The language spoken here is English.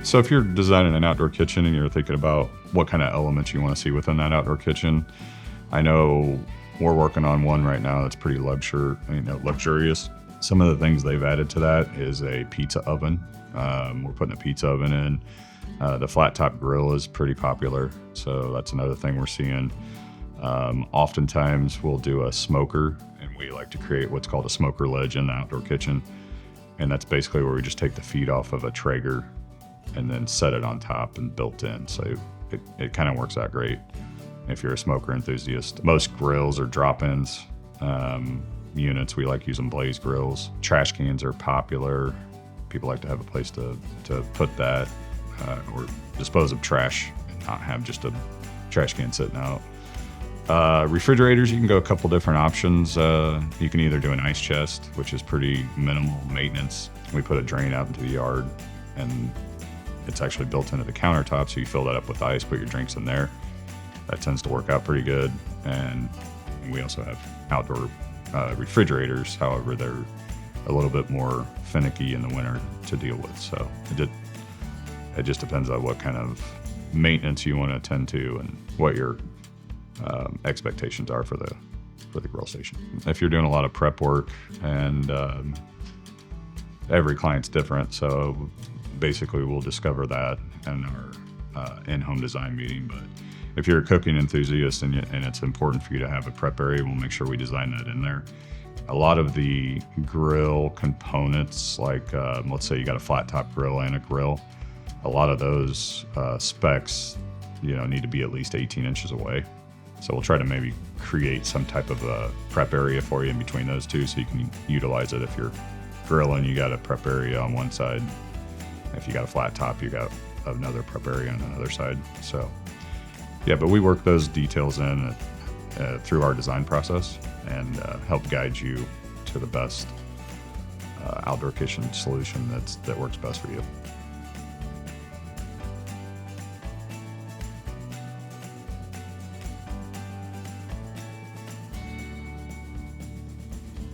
So if you're designing an outdoor kitchen and you're thinking about what kind of elements you want to see within that outdoor kitchen, I know we're working on one right now that's pretty luxurious. Some of the things they've added to that is a pizza oven. We're putting a pizza oven in. The flat top grill is pretty popular, so that's another thing we're seeing. Oftentimes we'll do a smoker, and we like to create what's called a smoker ledge in the outdoor kitchen. And that's basically where we just take the feet off of a Traeger and then set it on top and built in. So it kind of works out great if you're a smoker enthusiast. Most grills are drop-ins. Units, we like using blaze grills. Trash cans are popular. People like to have a place to put that or dispose of trash and not have just a trash can sitting out. Refrigerators, you can go a couple different options. You can either do an ice chest, which is pretty minimal maintenance. We put a drain out into the yard and it's actually built into the countertop, so you fill that up with ice, put your drinks in there. That tends to work out pretty good. And we also have outdoor refrigerators. However, they're a little bit more finicky in the winter to deal with. So it just depends on what kind of maintenance you want to attend to and what your expectations are for the grill station. If you're doing a lot of prep work, and every client's different, so basically we'll discover that in our in-home design meeting. But if you're a cooking enthusiast and it's important for you to have a prep area, we'll make sure we design that in there. A lot of the grill components, like let's say you got a flat top grill and a grill, a lot of those specs need to be at least 18 inches away. So we'll try to maybe create some type of a prep area for you in between those two, so you can utilize it. If you're grilling, you got a prep area on one side. If you got a flat top, you got another prep area on another side. So yeah, but we work those details in through our design process and help guide you to the best outdoor kitchen solution that works best for you.